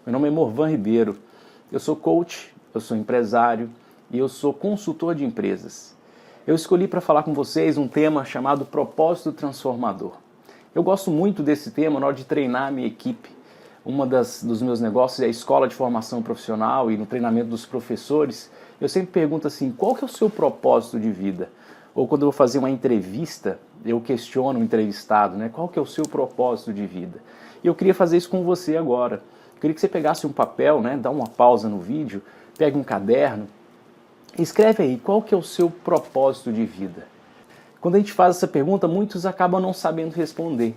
Meu nome é Morvan Ribeiro, eu sou coach, eu sou empresário e eu sou consultor de empresas. Eu escolhi para falar com vocês um tema chamado propósito transformador. Eu gosto muito desse tema na hora de treinar a minha equipe. Dos meus negócios é a escola de formação profissional e no treinamento dos professores, eu sempre pergunto assim, qual que é o seu propósito de vida? Ou quando eu vou fazer uma entrevista, eu questiono o entrevistado, né? Qual que é o seu propósito de vida? E eu queria fazer isso com você agora. Eu queria que você pegasse um papel, né? Dá uma pausa no vídeo, pegue um caderno, escreve aí qual que é o seu propósito de vida. Quando a gente faz essa pergunta, muitos acabam não sabendo responder.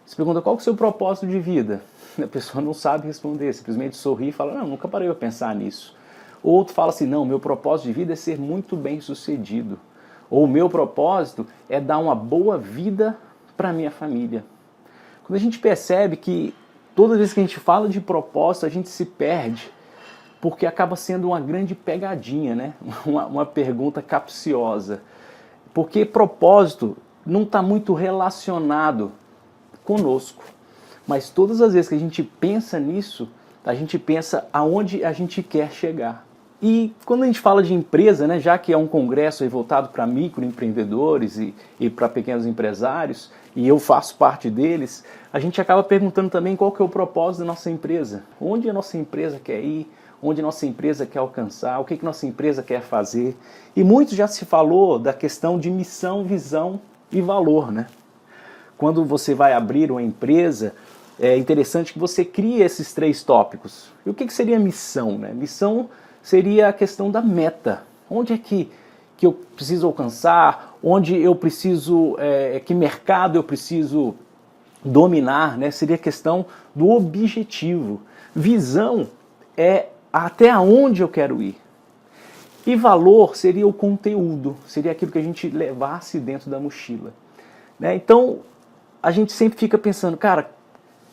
Você pergunta qual que é o seu propósito de vida? A pessoa não sabe responder, simplesmente sorri e fala, não, nunca parei para pensar nisso. Outro fala assim, não, meu propósito de vida é ser muito bem sucedido. Ou o meu propósito é dar uma boa vida para a minha família. Quando a gente percebe que toda vez que a gente fala de propósito, a gente se perde, porque acaba sendo uma grande pegadinha, né? Uma pergunta capciosa. Porque propósito não está muito relacionado conosco. Mas todas as vezes que a gente pensa nisso, a gente pensa aonde a gente quer chegar. E quando a gente fala de empresa, né, já que é um congresso aí voltado para microempreendedores e para pequenos empresários, e eu faço parte deles, a gente acaba perguntando também qual que é o propósito da nossa empresa. Onde a nossa empresa quer ir, onde a nossa empresa quer alcançar, o que a nossa empresa quer fazer. E muito já se falou da questão de missão, visão e valor, né? Quando você vai abrir uma empresa, é interessante que você crie esses três tópicos. E o que seria missão, né? Missão seria a questão da meta. Onde é que eu preciso alcançar? Onde eu preciso, que mercado eu preciso dominar, né? Seria a questão do objetivo. Visão é até onde eu quero ir. E valor seria o conteúdo, seria aquilo que a gente levasse dentro da mochila. Né? Então, a gente sempre fica pensando, cara,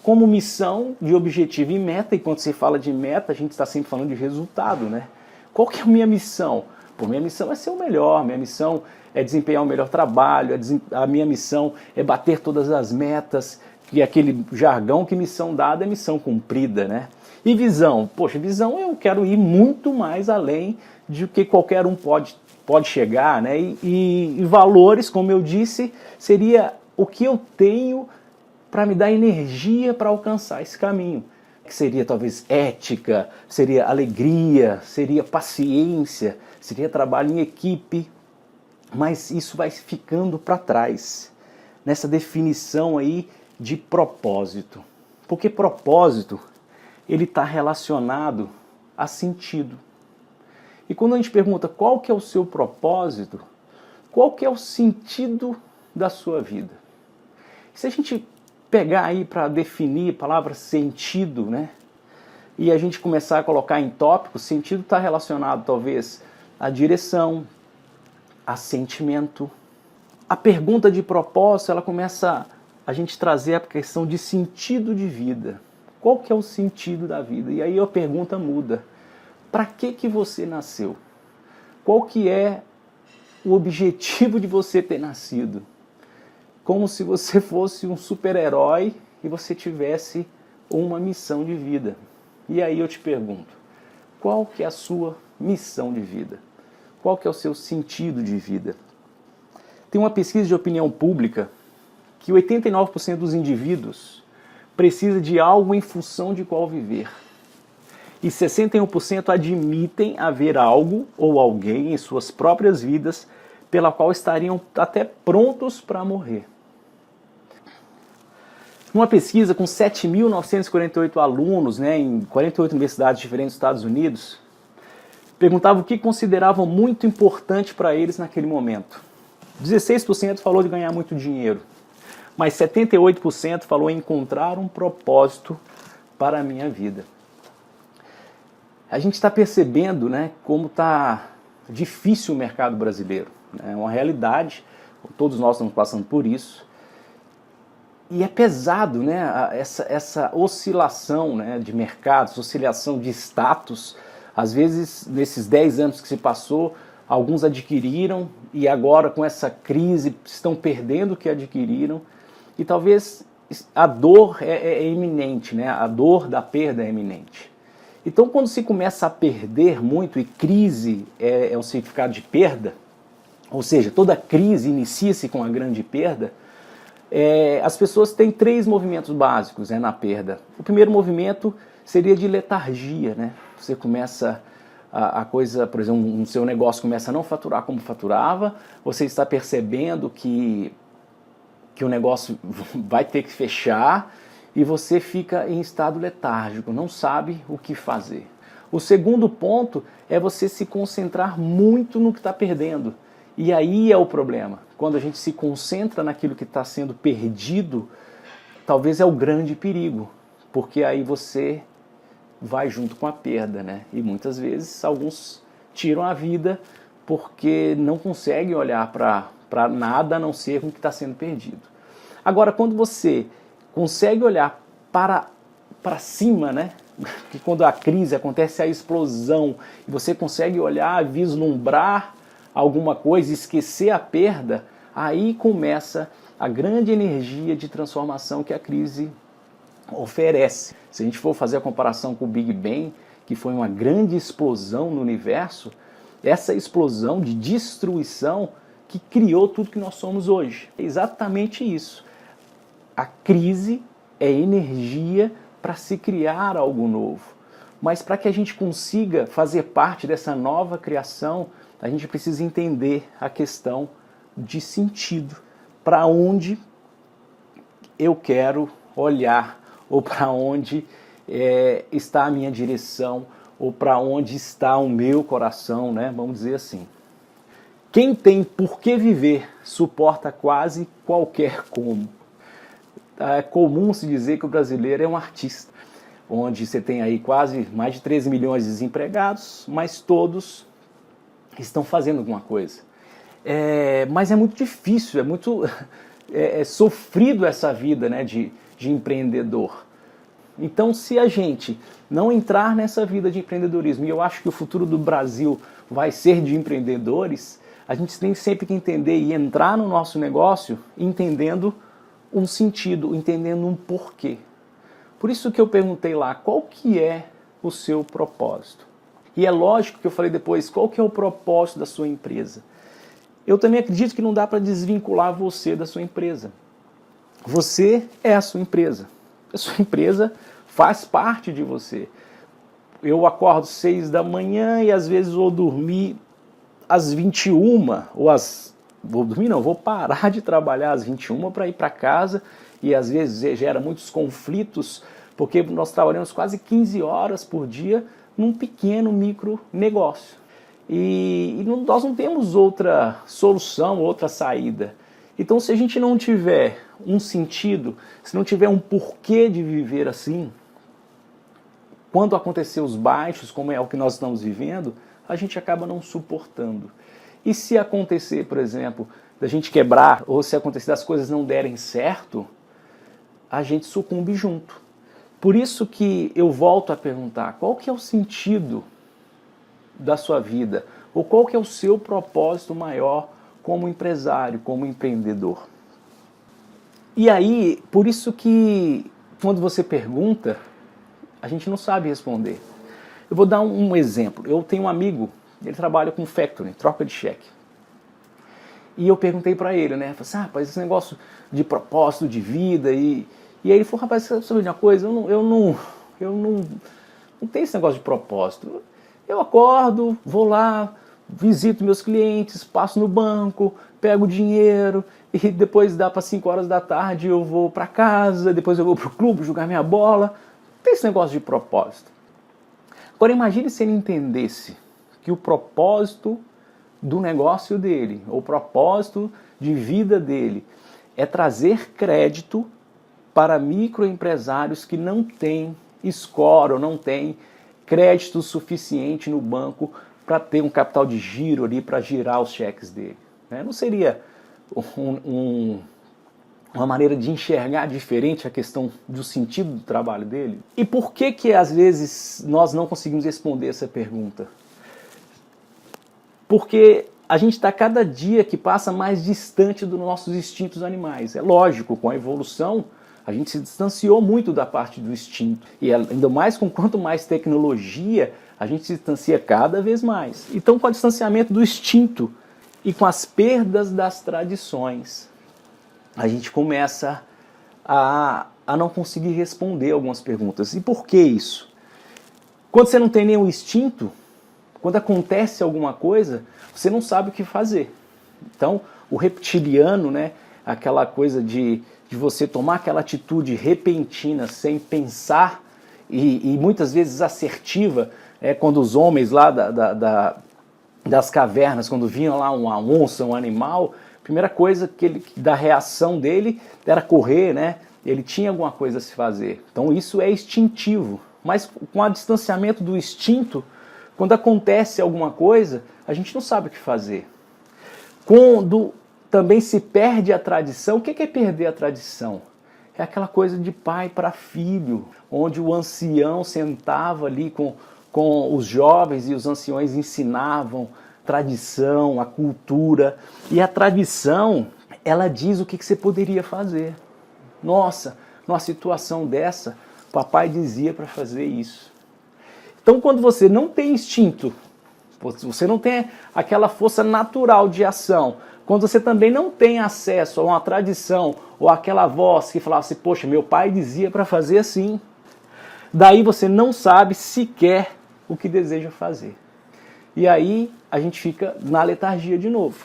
como missão de objetivo e meta, e quando você fala de meta, a gente está sempre falando de resultado, né? Qual que é a minha missão? Pô, minha missão é ser o melhor, minha missão é desempenhar o melhor trabalho, a minha missão é bater todas as metas, que é aquele jargão que missão dada é missão cumprida, né? E visão? Poxa, visão eu quero ir muito mais além de que qualquer um pode chegar, né? E valores, como eu disse, seria o que eu tenho para me dar energia para alcançar esse caminho. Que seria talvez ética, seria alegria, seria paciência, seria trabalho em equipe, mas isso vai ficando para trás, nessa definição aí de propósito. Porque propósito, ele está relacionado a sentido. E quando a gente pergunta qual que é o seu propósito, qual que é o sentido da sua vida? Se a gente pegar aí para definir a palavra sentido, né? E a gente começar a colocar em tópicos, sentido está relacionado talvez à direção, a sentimento. A pergunta de propósito, ela começa a gente trazer a questão de sentido de vida. Qual que é o sentido da vida? E aí a pergunta muda. Para que você nasceu? Qual que é o objetivo de você ter nascido? Como se você fosse um super-herói e você tivesse uma missão de vida. E aí eu te pergunto, qual que é a sua missão de vida? Qual que é o seu sentido de vida? Tem uma pesquisa de opinião pública que 89% dos indivíduos precisa de algo em função de qual viver. E 61% admitem haver algo ou alguém em suas próprias vidas pela qual estariam até prontos para morrer. Uma pesquisa com 7.948 alunos, né, em 48 universidades diferentes dos Estados Unidos, perguntava o que consideravam muito importante para eles naquele momento. 16% falou de ganhar muito dinheiro, mas 78% falou em encontrar um propósito para a minha vida. A gente está percebendo, né, como está difícil o mercado brasileiro. É uma realidade, todos nós estamos passando por isso. E é pesado, né, essa oscilação, né, de mercado, essa oscilação de status. Às vezes, nesses 10 anos que se passou, alguns adquiriram e agora com essa crise estão perdendo o que adquiriram. E talvez a dor é iminente, né, a dor da perda é iminente. Então, quando se começa a perder muito, e crise é um significado de perda, ou seja, toda crise inicia-se com a grande perda, as pessoas têm 3 movimentos básicos, né, na perda. O primeiro movimento seria de letargia, né? Você começa a coisa, por exemplo, o seu negócio começa a não faturar como faturava, você está percebendo que o negócio vai ter que fechar e você fica em estado letárgico, não sabe o que fazer. O segundo ponto é você se concentrar muito no que está perdendo. E aí é o problema. Quando a gente se concentra naquilo que está sendo perdido, talvez é o grande perigo, porque aí você vai junto com a perda, né? E muitas vezes alguns tiram a vida porque não conseguem olhar para nada a não ser com o que está sendo perdido. Agora, quando você consegue olhar para cima, né? Que quando a crise acontece a explosão e você consegue olhar, vislumbrar alguma coisa, esquecer a perda, aí começa a grande energia de transformação que a crise oferece. Se a gente for fazer a comparação com o Big Bang, que foi uma grande explosão no universo, essa explosão de destruição que criou tudo que nós somos hoje. É exatamente isso. A crise é energia para se criar algo novo. Mas para que a gente consiga fazer parte dessa nova criação, a gente precisa entender a questão de sentido. Para onde eu quero olhar, ou para onde está a minha direção, ou para onde está o meu coração, né? Vamos dizer assim. Quem tem por que viver suporta quase qualquer como. É comum se dizer que o brasileiro é um artista, onde você tem aí quase mais de 13 milhões de desempregados, mas todos estão fazendo alguma coisa. Mas é muito difícil, é muito sofrido essa vida, né, de empreendedor. Então, se a gente não entrar nessa vida de empreendedorismo, e eu acho que o futuro do Brasil vai ser de empreendedores, a gente tem sempre que entender e entrar no nosso negócio entendendo um sentido, entendendo um porquê. Por isso que eu perguntei lá, qual que é o seu propósito? E é lógico que eu falei depois, qual que é o propósito da sua empresa? Eu também acredito que não dá para desvincular você da sua empresa. Você é a sua empresa. A sua empresa faz parte de você. Eu acordo 6 da manhã e às vezes vou dormir às 21, vou dormir não, vou parar de trabalhar às 21 para ir para casa e às vezes gera muitos conflitos, porque nós trabalhamos quase 15 horas por dia num pequeno micro negócio. E nós não temos outra solução, outra saída. Então, se a gente não tiver um sentido, se não tiver um porquê de viver assim, quando acontecer os baixos, como é o que nós estamos vivendo, a gente acaba não suportando. E se acontecer, por exemplo, da gente quebrar, ou se acontecer das coisas não derem certo, a gente sucumbe junto. Por isso que eu volto a perguntar, qual que é o sentido da sua vida? Ou qual que é o seu propósito maior como empresário, como empreendedor? E aí, por isso que quando você pergunta, a gente não sabe responder. Eu vou dar um exemplo. Eu tenho um amigo, ele trabalha com factoring, troca de cheque. E eu perguntei para ele, né? Falei assim, rapaz, esse negócio de propósito de vida e aí ele falou, rapaz, sabe de uma coisa? Eu não tenho esse negócio de propósito. Eu acordo, vou lá, visito meus clientes, passo no banco, pego dinheiro e depois dá para 5 horas da tarde eu vou para casa, depois eu vou pro clube jogar minha bola. Não tem esse negócio de propósito. Agora imagine se ele entendesse que o propósito do negócio dele, ou o propósito de vida dele, é trazer crédito para microempresários que não têm score ou não têm crédito suficiente no banco para ter um capital de giro ali para girar os cheques dele. Não seria uma maneira de enxergar diferente a questão do sentido do trabalho dele? E por que às vezes nós não conseguimos responder essa pergunta? Porque a gente está cada dia que passa mais distante dos nossos instintos animais. É lógico, com a evolução A gente se distanciou muito da parte do instinto. E ainda mais com quanto mais tecnologia, a gente se distancia cada vez mais. Então, com o distanciamento do instinto e com as perdas das tradições, a gente começa a não conseguir responder algumas perguntas. E por que isso? Quando você não tem nenhum instinto, quando acontece alguma coisa, você não sabe o que fazer. Então, o reptiliano, né, aquela coisa de você tomar aquela atitude repentina, sem pensar, e muitas vezes assertiva, quando os homens lá das cavernas, quando vinham lá uma onça, um animal, a primeira coisa da reação dele era correr, né? Ele tinha alguma coisa a se fazer. Então isso é instintivo. Mas com o distanciamento do instinto, quando acontece alguma coisa, a gente não sabe o que fazer. Quando também se perde a tradição, o que é perder a tradição? É aquela coisa de pai para filho, onde o ancião sentava ali com os jovens e os anciões ensinavam tradição, a cultura. E a tradição, ela diz o que você poderia fazer. Nossa, numa situação dessa, papai dizia para fazer isso. Então, quando você não tem instinto, você não tem aquela força natural de ação, quando você também não tem acesso a uma tradição ou aquela voz que falava assim, poxa, meu pai dizia para fazer assim, daí você não sabe sequer o que deseja fazer. E aí a gente fica na letargia de novo.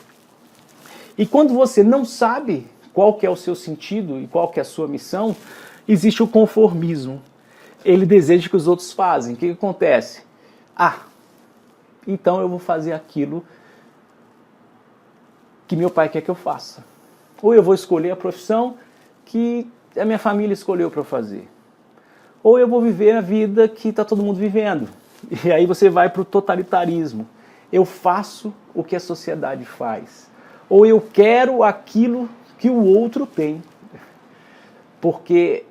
E quando você não sabe qual que é o seu sentido e qual que é a sua missão, existe o conformismo. Ele deseja que os outros fazem. O que acontece? Então eu vou fazer aquilo que meu pai quer que eu faça. Ou eu vou escolher a profissão que a minha família escolheu para eu fazer. Ou eu vou viver a vida que está todo mundo vivendo. E aí você vai para o totalitarismo. Eu faço o que a sociedade faz. Ou eu quero aquilo que o outro tem. Porque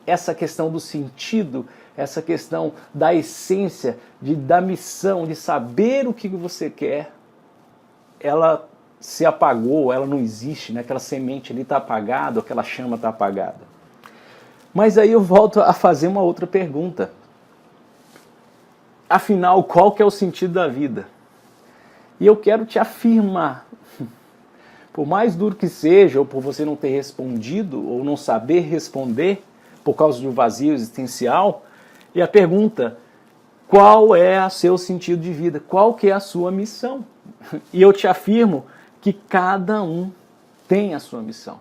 essa questão do sentido, essa questão da essência, da missão, de saber o que você quer, ela se apagou, ela não existe, né? Aquela semente ali está apagada, aquela chama está apagada. Mas aí eu volto a fazer uma outra pergunta. Afinal, qual que é o sentido da vida? E eu quero te afirmar, por mais duro que seja, ou por você não ter respondido, ou não saber responder, por causa do vazio existencial, e a pergunta, qual é o seu sentido de vida? Qual que é a sua missão? E eu te afirmo que cada um tem a sua missão.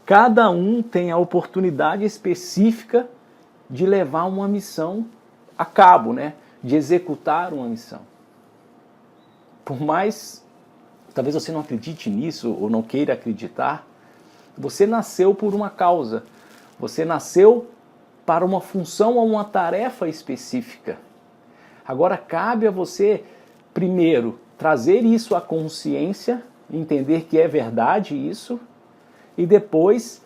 Cada um tem a oportunidade específica de levar uma missão a cabo, né? De executar uma missão. Por mais, talvez você não acredite nisso ou não queira acreditar, você nasceu por uma causa. Você nasceu para uma função ou uma tarefa específica. Agora cabe a você, primeiro, trazer isso à consciência, entender que é verdade isso, e depois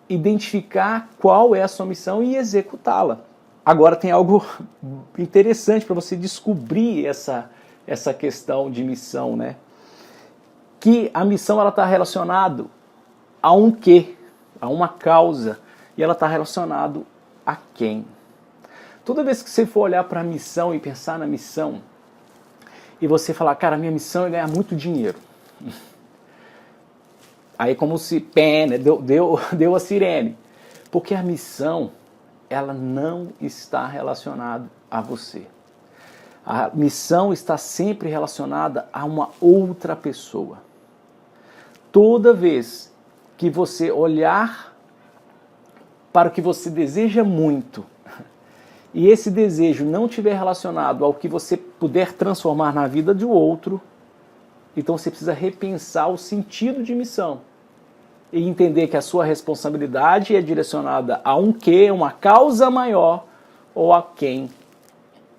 identificar qual é a sua missão e executá-la. Agora tem algo interessante para você descobrir essa questão de missão, né? Que a missão ela está relacionada a um quê, a uma causa, e ela está relacionada a quem. Toda vez que você for olhar para a missão e pensar na missão, e você falar, cara, minha missão é ganhar muito dinheiro. Aí como se, né, deu a sirene. Porque a missão, ela não está relacionada a você. A missão está sempre relacionada a uma outra pessoa. Toda vez que você olhar para o que você deseja muito, e esse desejo não estiver relacionado ao que você puder transformar na vida de outro, então você precisa repensar o sentido de missão. E entender que a sua responsabilidade é direcionada a um quê, uma causa maior, ou a quem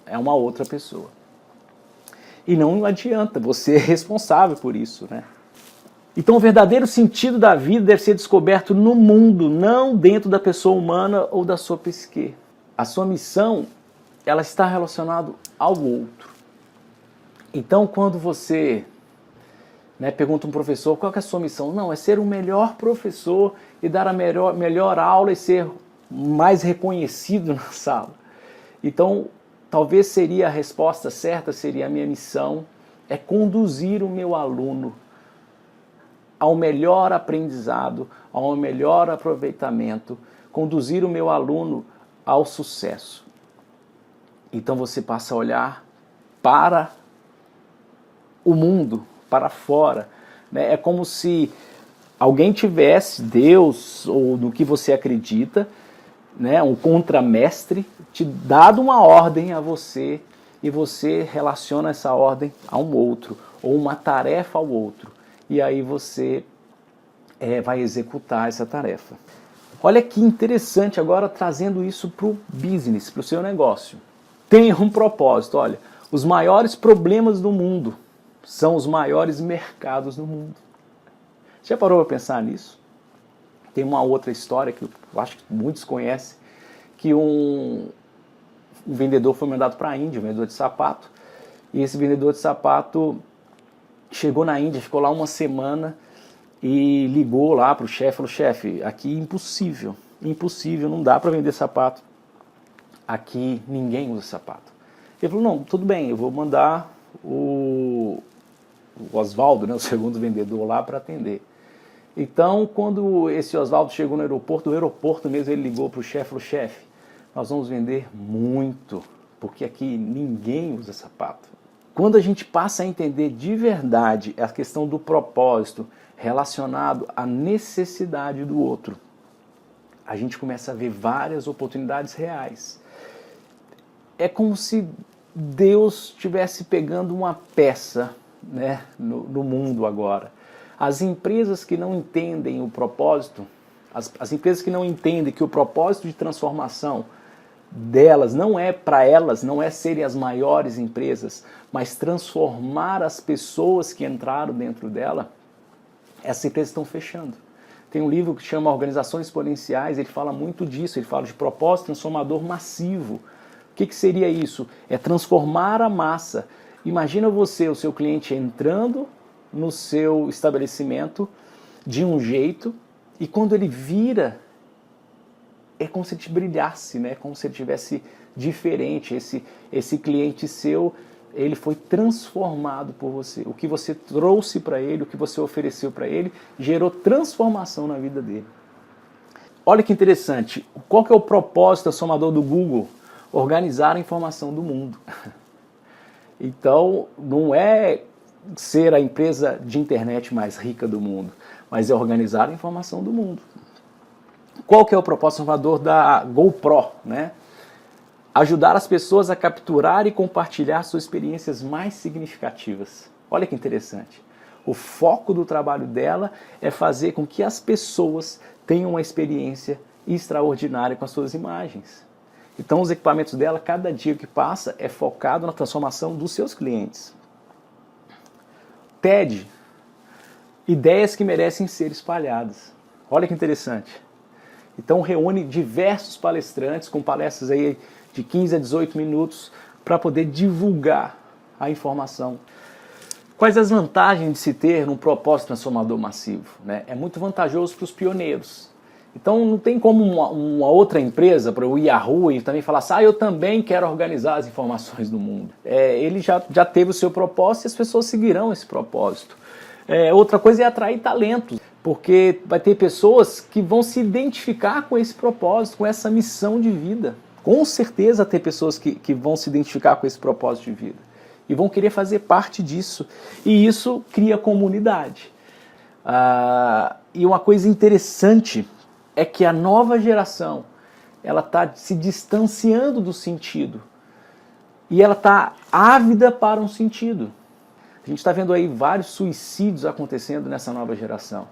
é uma outra pessoa. E não adianta, você é responsável por isso, né? Então o verdadeiro sentido da vida deve ser descoberto no mundo, não dentro da pessoa humana ou da sua psique. A sua missão, ela está relacionada ao outro. Então quando você pergunta a um professor, qual que é a sua missão? Não, é ser o melhor professor e dar a melhor aula e ser mais reconhecido na sala. Então, talvez seria a resposta certa, seria a minha missão, é conduzir o meu aluno ao melhor aprendizado, ao melhor aproveitamento, conduzir o meu aluno ao sucesso. Então você passa a olhar para o mundo, para fora, né? É como se alguém tivesse, Deus ou no que você acredita, né, um contramestre, te dado uma ordem a você e você relaciona essa ordem a um outro, ou uma tarefa ao outro. E aí você vai executar essa tarefa. Olha que interessante agora trazendo isso para o business, para o seu negócio. Tem um propósito, olha, os maiores problemas do mundo são os maiores mercados do mundo. Já parou para pensar nisso? Tem uma outra história que eu acho que muitos conhecem, que um vendedor foi mandado para a Índia, um vendedor de sapato, e esse vendedor de sapato chegou na Índia, ficou lá uma semana e ligou lá para o chefe, falou, chefe, aqui impossível, não dá para vender sapato, aqui ninguém usa sapato. Ele falou, não, tudo bem, eu vou mandar o Oswaldo, né, o segundo vendedor lá para atender. Então, quando esse Oswaldo chegou no aeroporto, mesmo ele ligou para o chefe, falou, chefe, nós vamos vender muito, porque aqui ninguém usa sapato. Quando a gente passa a entender de verdade a questão do propósito relacionado à necessidade do outro, a gente começa a ver várias oportunidades reais. É como se Deus estivesse pegando uma peça, né, no mundo agora. As empresas que não entendem o propósito, as empresas que não entendem que o propósito de transformação delas não é para elas, não é serem as maiores empresas, mas transformar as pessoas que entraram dentro dela, essas empresas estão fechando. Tem um livro que chama Organizações Exponenciais, ele fala muito disso, ele fala de propósito transformador massivo. O que seria isso? É transformar a massa. Imagina você, o seu cliente entrando no seu estabelecimento de um jeito e quando ele vira, é como se ele brilhasse, né? Como se ele tivesse diferente. Esse cliente seu, ele foi transformado por você. O que você trouxe para ele, o que você ofereceu para ele, gerou transformação na vida dele. Olha que interessante. Qual que é o propósito transformador do Google? Organizar a informação do mundo. Então, não é ser a empresa de internet mais rica do mundo, mas é organizar a informação do mundo. Qual que é o propósito transformador da GoPro, né? Ajudar as pessoas a capturar e compartilhar suas experiências mais significativas. Olha que interessante. O foco do trabalho dela é fazer com que as pessoas tenham uma experiência extraordinária com as suas imagens. Então os equipamentos dela, cada dia que passa, é focado na transformação dos seus clientes. TED, ideias que merecem ser espalhadas. Olha que interessante. Então reúne diversos palestrantes com palestras aí de 15 a 18 minutos para poder divulgar a informação. Quais as vantagens de se ter um propósito transformador massivo, né? É muito vantajoso para os pioneiros. Então não tem como uma outra empresa, para o Yahoo, e também falar assim, eu também quero organizar as informações do mundo. Ele já teve o seu propósito e as pessoas seguirão esse propósito. Outra coisa é atrair talentos, porque vai ter pessoas que vão se identificar com esse propósito, com essa missão de vida. Com certeza ter pessoas que vão se identificar com esse propósito de vida e vão querer fazer parte disso. E isso cria comunidade. E uma coisa interessante é que a nova geração ela está se distanciando do sentido e ela está ávida para um sentido. A gente está vendo aí vários suicídios acontecendo nessa nova geração.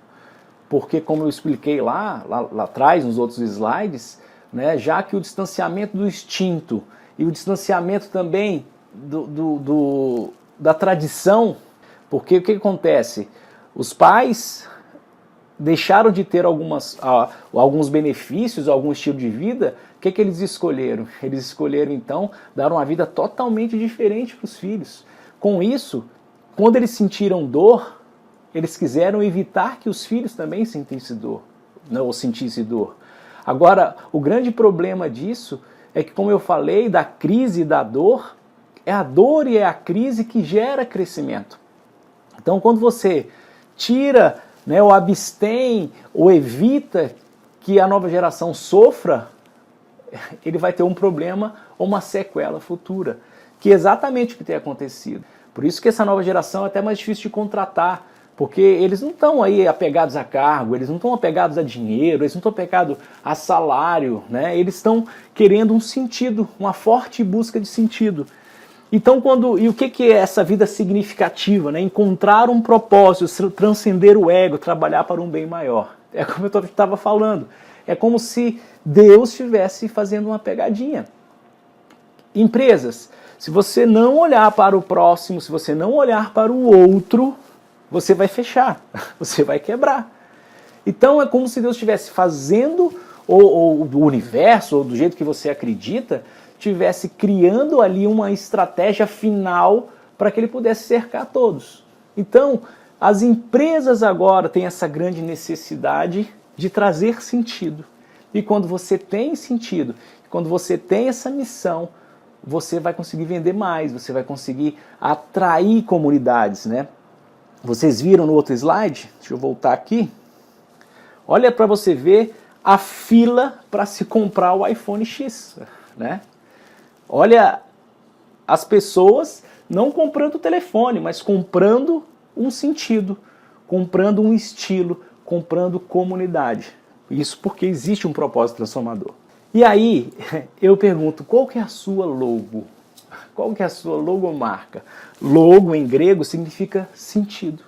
Porque, como eu expliquei lá atrás, nos outros slides, né, já que o distanciamento do instinto e o distanciamento também da tradição, porque o que acontece? Os pais deixaram de ter alguns benefícios, algum estilo de vida. O que eles escolheram? Eles escolheram, então, dar uma vida totalmente diferente para os filhos. Com isso, quando eles sentiram dor, eles quiseram evitar que os filhos também sentissem dor. ou sentisse dor. Agora, o grande problema disso é que, como eu falei, da crise e da dor, é a dor e é a crise que gera crescimento. Então, quando você tira, ou abstém, ou evita que a nova geração sofra, ele vai ter um problema ou uma sequela futura, que é exatamente o que tem acontecido. Por isso que essa nova geração é até mais difícil de contratar, porque eles não estão aí apegados a cargo, eles não estão apegados a dinheiro, eles não estão apegados a salário, eles estão querendo um sentido, uma forte busca de sentido. Então, e o que é essa vida significativa? Encontrar um propósito, transcender o ego, trabalhar para um bem maior. É como eu estava falando, é como se Deus estivesse fazendo uma pegadinha. Empresas, se você não olhar para o próximo, se você não olhar para o outro, você vai fechar, você vai quebrar. Então é como se Deus estivesse fazendo, ou do universo, ou do jeito que você acredita, estivesse criando ali uma estratégia final para que ele pudesse cercar todos. Então, as empresas agora têm essa grande necessidade de trazer sentido. E quando você tem sentido, quando você tem essa missão, você vai conseguir vender mais, você vai conseguir atrair comunidades, Vocês viram no outro slide? Deixa eu voltar aqui. Olha para você ver a fila para se comprar o iPhone X, Olha as pessoas não comprando o telefone, mas comprando um sentido, comprando um estilo, comprando comunidade. Isso porque existe um propósito transformador. E aí, eu pergunto, qual que é a sua logo? Qual que é a sua logomarca? Logo, em grego, significa sentido.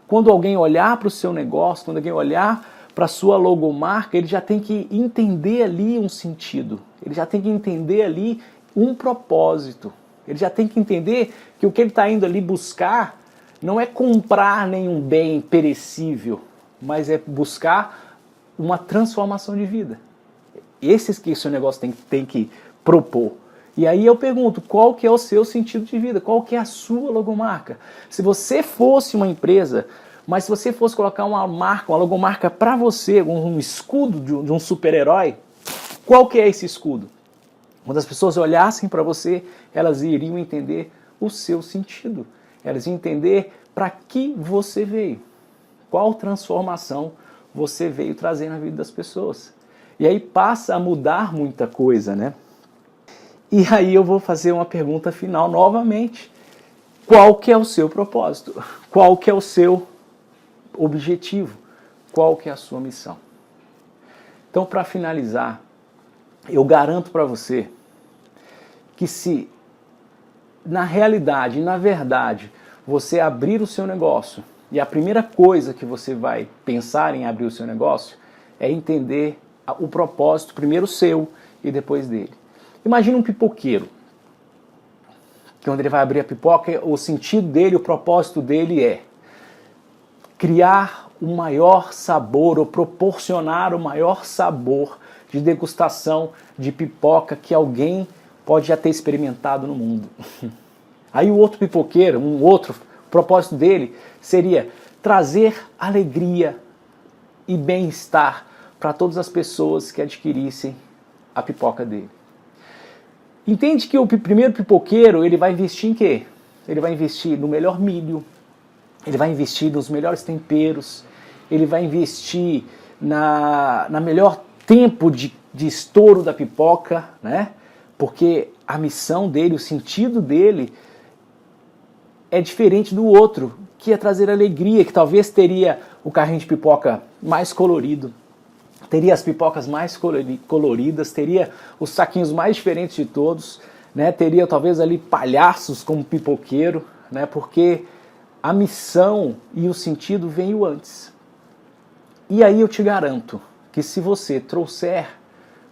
Quando alguém olhar para o seu negócio, quando alguém olhar para a sua logomarca, ele já tem que entender ali um sentido. Ele já tem que entender ali um propósito. Ele já tem que entender que o que ele está indo ali buscar não é comprar nenhum bem perecível, mas é buscar uma transformação de vida. Esses que o seu negócio tem que propor. E aí eu pergunto, qual que é o seu sentido de vida? Qual que é a sua logomarca? Se você fosse uma empresa, mas se você fosse colocar uma marca, uma logomarca para você, um escudo de um super-herói, qual que é esse escudo? Quando as pessoas olhassem para você, elas iriam entender o seu sentido. Elas iam entender para que você veio. Qual transformação você veio trazer na vida das pessoas. E aí passa a mudar muita coisa, E aí eu vou fazer uma pergunta final novamente. Qual que é o seu propósito? Qual que é o seu objetivo? Qual que é a sua missão? Então, para finalizar, eu garanto para você que se na realidade, na verdade, você abrir o seu negócio, e a primeira coisa que você vai pensar em abrir o seu negócio é entender o propósito, primeiro seu e depois dele. Imagina um pipoqueiro, que quando ele vai abrir a pipoca, o sentido dele, o propósito dele é criar o maior sabor ou proporcionar o maior sabor de degustação de pipoca que alguém pode já ter experimentado no mundo. Aí o outro pipoqueiro, o propósito dele seria trazer alegria e bem-estar para todas as pessoas que adquirissem a pipoca dele. Entende que o primeiro pipoqueiro, ele vai investir em quê? Ele vai investir no melhor milho, ele vai investir nos melhores temperos, ele vai investir na melhor tempo de estouro da pipoca, Porque a missão dele, o sentido dele é diferente do outro, que é trazer alegria, que talvez teria o carrinho de pipoca mais colorido, teria as pipocas mais coloridas, teria os saquinhos mais diferentes de todos, teria talvez ali palhaços como pipoqueiro, porque a missão e o sentido veio antes. E aí eu te garanto que se você trouxer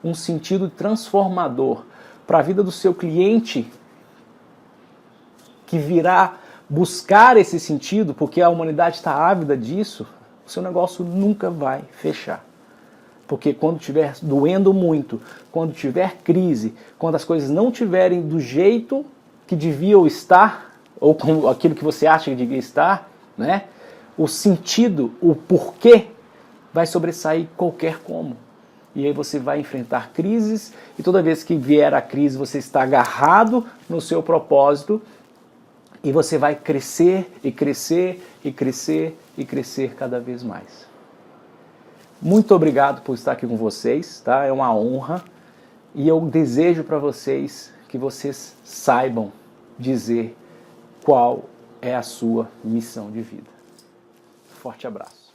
um sentido transformador para a vida do seu cliente, que virá buscar esse sentido, porque a humanidade está ávida disso, o seu negócio nunca vai fechar. Porque quando estiver doendo muito, quando tiver crise, quando as coisas não estiverem do jeito que deviam estar, ou com aquilo que você acha que devia estar, o sentido, o porquê, vai sobressair qualquer como. E aí você vai enfrentar crises, e toda vez que vier a crise você está agarrado no seu propósito, e você vai crescer e crescer e crescer e crescer cada vez mais. Muito obrigado por estar aqui com vocês, tá? É uma honra, e eu desejo para vocês que vocês saibam dizer qual é a sua missão de vida. Forte abraço.